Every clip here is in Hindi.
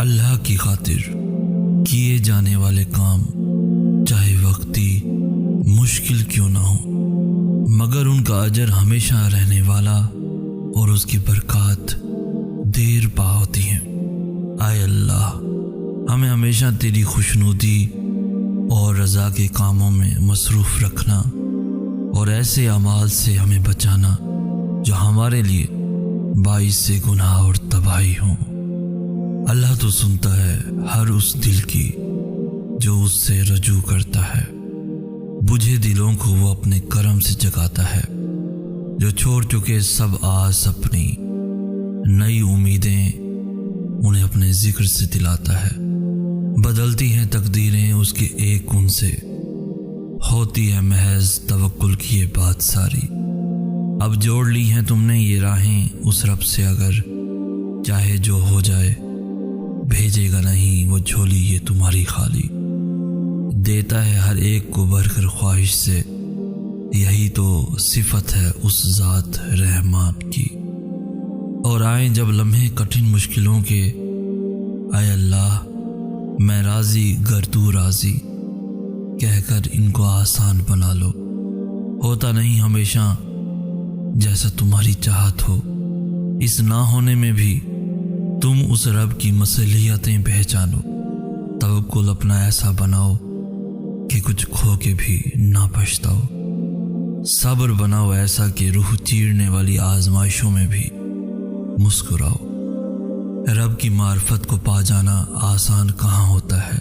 अल्लाह की खातिर किए जाने वाले काम चाहे वक्ती मुश्किल क्यों ना हो, मगर उनका अजर हमेशा रहने वाला और उसकी बरकत देर पा होती है। आए अल्लाह, हमें हमेशा तेरी खुशनुदी और रज़ा के कामों में मसरूफ़ रखना और ऐसे अमाल से हमें बचाना जो हमारे लिए बाइस से गुनाह और तबाही हो। अल्लाह तो सुनता है हर उस दिल की जो उससे रजू करता है। बुझे दिलों को वो अपने करम से जगाता है, जो छोड़ चुके सब आस अपनी नई उम्मीदें उन्हें अपने जिक्र से दिलाता है। बदलती हैं तकदीरें उसके एक गुण से, होती है महज तवक्कुल की ये बात सारी। अब जोड़ ली हैं तुमने ये राहें उस रब से, अगर चाहे जो हो जाए भेजेगा नहीं वो झोली ये तुम्हारी खाली। देता है हर एक को भरकर ख्वाहिश से, यही तो सिफत है उस ज़ात रहमान की। और आए जब लम्हे कठिन मुश्किलों के, आए अल्लाह मैं राज़ी गर तू राज़ी, कहकर इनको आसान बना लो। होता नहीं हमेशा जैसा तुम्हारी चाहत हो, इस ना होने में भी तुम उस रब की मसलियतें पहचानो। तवक्कुल अपना ऐसा बनाओ कि कुछ खो के भी ना पछताओ। सब्र बनाओ ऐसा कि रूह चीरने वाली आजमाइशों में भी मुस्कुराओ। रब की मार्फत को पा जाना आसान कहाँ होता है,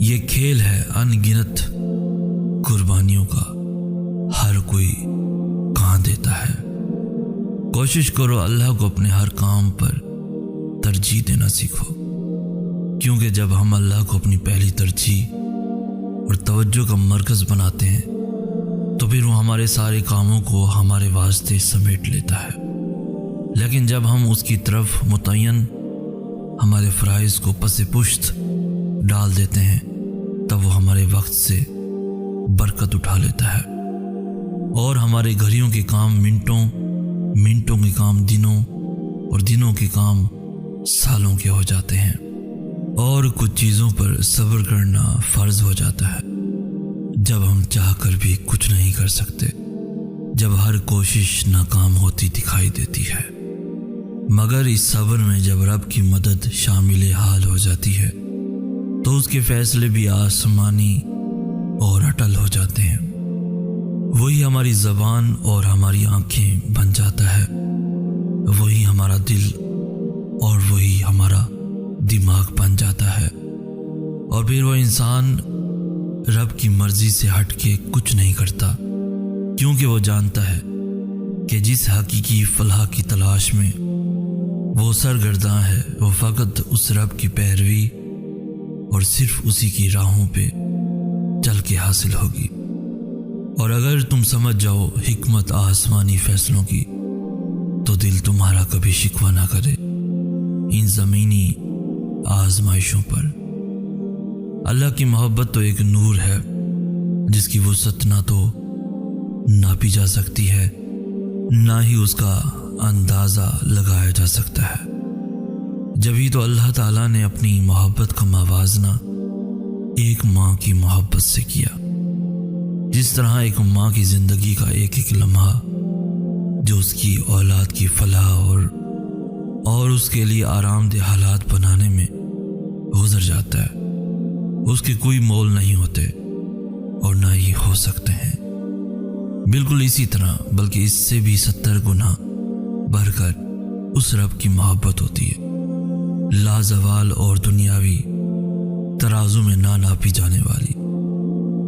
ये खेल है अनगिनत कुर्बानियों का, हर कोई कहाँ देता है। कोशिश करो अल्लाह को अपने हर काम पर तरजीह देना सीखो, क्योंकि जब हम अल्लाह को अपनी पहली तरजीह और तवज्जो का मरकज़ बनाते हैं तो फिर वो हमारे सारे कामों को हमारे वास्ते समेट लेता है। लेकिन जब हम उसकी तरफ मुतय्यन हमारे फ़राइज़ को पसे पुश्त डाल देते हैं तब वो हमारे वक्त से बरकत उठा लेता है और हमारे घड़ियों के काम मिनटों, मिनटों के काम दिनों और दिनों के काम सालों के हो जाते हैं। और कुछ चीज़ों पर सब्र करना फ़र्ज हो जाता है जब हम चाहकर भी कुछ नहीं कर सकते, जब हर कोशिश नाकाम होती दिखाई देती है। मगर इस सब्र में जब रब की मदद शामिल हाल हो जाती है तो उसके फैसले भी आसमानी और अटल हो जाते हैं। वही हमारी ज़बान और हमारी आंखें बन जाता है, वही हमारा दिल और वही हमारा दिमाग बन जाता है। और फिर वह इंसान रब की मर्जी से हट के कुछ नहीं करता, क्योंकि वो जानता है कि जिस हकीकी फलाह की तलाश में वो सरगर्दां है वो फ़कत उस रब की पैरवी और सिर्फ उसी की राहों पे चल के हासिल होगी। और अगर तुम समझ जाओ हिकमत आसमानी फैसलों की तो दिल तुम्हारा कभी शिकवा ना करे इन ज़मीनी आजमाइशों पर। अल्लाह की मोहब्बत तो एक नूर है जिसकी वुसअत ना तो नापी जा सकती है, ना ही उसका अंदाज़ा लगाया जा सकता है। जब ही तो अल्लाह ताला ने अपनी मोहब्बत का मवाजना एक माँ की मोहब्बत से किया। जिस तरह एक माँ की ज़िंदगी का एक एक लम्हा जो उसकी औलाद की फलाह और उसके लिए आरामदेह हालात बनाने में गुजर जाता है, उसके कोई मोल नहीं होते और ना ही हो सकते हैं। बिल्कुल इसी तरह बल्कि इससे भी 70 गुना बढ़कर उस रब की मोहब्बत होती है, लाजवाल और दुनियावी तराजू में ना नापी जाने वाली।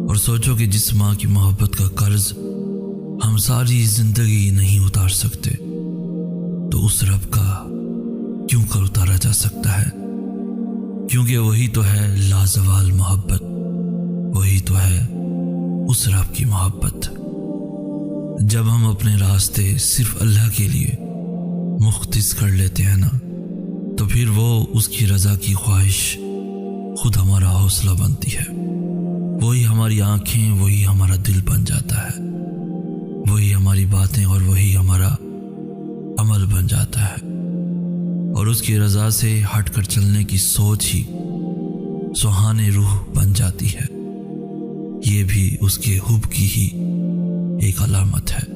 और सोचो कि जिस माँ की मोहब्बत का कर्ज हम सारी जिंदगी नहीं उतार सकते तो उस रब का क्यों कर उतारा जा सकता है, क्योंकि वही तो है लाजवाल मोहब्बत, वही तो है उस रब की मोहब्बत। जब हम अपने रास्ते सिर्फ अल्लाह के लिए मुख्तिस कर लेते हैं ना, तो फिर वो उसकी रज़ा की ख्वाहिश खुद हमारा हौसला बनती है। वही हमारी आंखें, वही हमारा दिल बन जाता है, वही हमारी बातें और वही हमारा अमल बन जाता है। और उसकी रज़ा से हटकर चलने की सोच ही सुहाने रूह बन जाती है। ये भी उसके हुब की ही एक अलामत है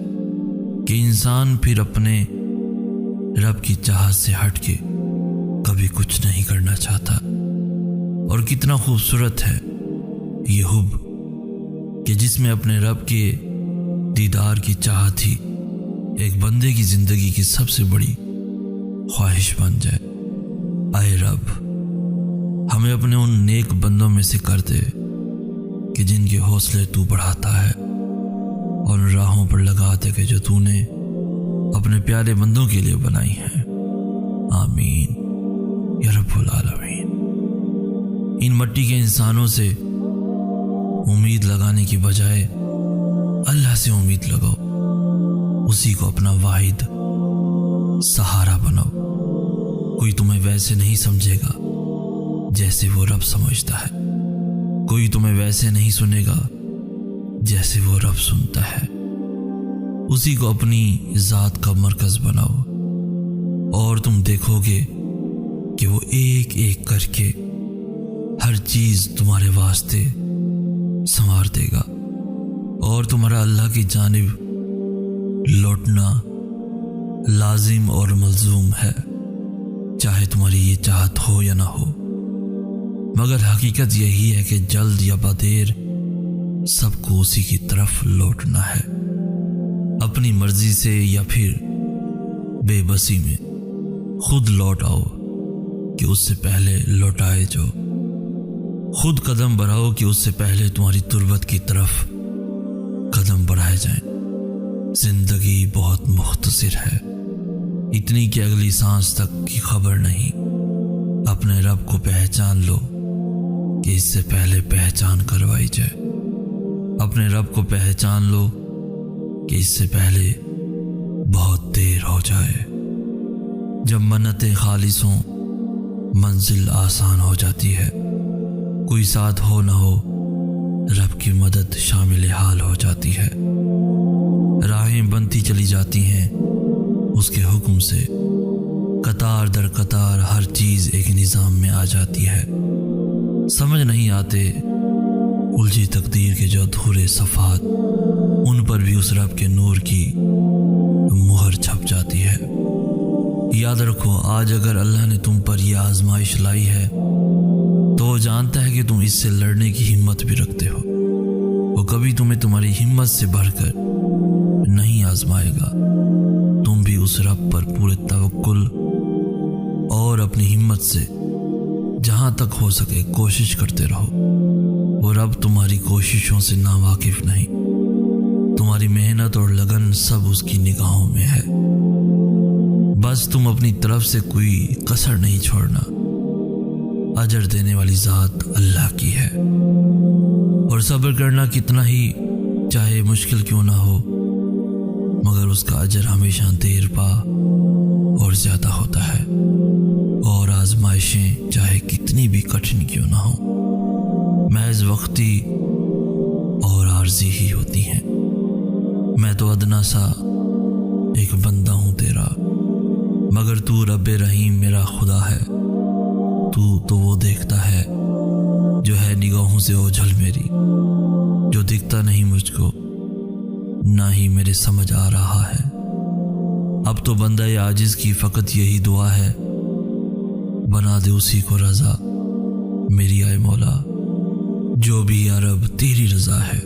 कि इंसान फिर अपने रब की चाहत से हटके कभी कुछ नहीं करना चाहता। और कितना खूबसूरत है ये हुब कि जिसमें अपने रब के दीदार की चाहत ही एक बंदे की जिंदगी की सबसे बड़ी ख्वाहिश बन जाए। आए रब, हमें अपने उन नेक बंदों में से कर दे कि जिनके हौसले तू बढ़ाता है और उन राहों पर लगा दे कि जो तूने अपने प्यारे बंदों के लिए बनाई है। आमीन या रब्बुल आलमीन। इन मट्टी के इंसानों से उम्मीद लगाने की बजाय अल्लाह से उम्मीद लगाओ, उसी को अपना वाहिद सहारा बनाओ। कोई तुम्हें वैसे नहीं समझेगा जैसे वो रब समझता है, कोई तुम्हें वैसे नहीं सुनेगा जैसे वो रब सुनता है। उसी को अपनी जात का मरकज बनाओ और तुम देखोगे कि वो एक एक करके हर चीज तुम्हारे वास्ते संवार देगा और तुम्हारा अल्लाह की जानिब लौटना लाजिम और मलजूम है, चाहे तुम्हारी ये चाहत हो या ना हो। मगर हकीकत यही है कि जल्द या बदेर सबको उसी की तरफ लौटना है, अपनी मर्जी से या फिर बेबसी में। खुद लौट आओ कि उससे पहले लौटाए जो, खुद कदम बढ़ाओ कि उससे पहले तुम्हारी तुर्बत की तरफ कदम बढ़ाए जाएं। जिंदगी बहुत मुख्तसर है, इतनी कि अगली सांस तक की खबर नहीं। अपने रब को पहचान लो कि इससे पहले पहचान करवाई जाए। अपने रब को पहचान लो कि इससे पहले बहुत देर हो जाए। जब मन्नतें खालिस हों मंजिल आसान हो जाती है, कोई साथ हो न हो रब की मदद शामिल हाल हो जाती है। राहें बनती चली जाती हैं उसके हुक्म से, कतार दर कतार हर चीज एक निजाम में आ जाती है। समझ नहीं आते उलझी तकदीर के जो अधूरे सफात, उन पर भी उस रब के नूर की मुहर छप जाती है। याद रखो, आज अगर अल्लाह ने तुम पर यह आजमाइश लाई है तो वो जानता है कि तुम इससे लड़ने की हिम्मत भी रखते हो। वो कभी तुम्हें तुम्हारी हिम्मत से बढ़कर नहीं आजमाएगा। तुम भी उस रब पर पूरे तवक्कुल और अपनी हिम्मत से जहां तक हो सके कोशिश करते रहो। वो रब तुम्हारी कोशिशों से नावाकिफ नहीं, तुम्हारी मेहनत और लगन सब उसकी निगाहों में है। बस तुम अपनी तरफ से कोई कसर नहीं छोड़ना। अजर देने वाली जात अल्लाह की है और सब्र करना कितना ही चाहे मुश्किल क्यों ना हो, मगर उसका अजर हमेशा देर पा और ज्यादा होता है। और आजमाइशें चाहे कितनी भी कठिन क्यों ना हो, महज वक्ती और आर्जी ही होती हैं। मैं तो अदना सा एक बंदा हूं तेरा, मगर तू रब्बे रहीम मेरा खुदा है। तू तो वो देखता है जो है निगाहों से ओझल मेरी, जो दिखता नहीं मुझको ना ही मेरे समझ आ रहा है। अब तो बंदा आजिज की फकत यही दुआ है, बना दे उसी को रजा मेरी आए मौला, जो भी या रब तेरी रजा है।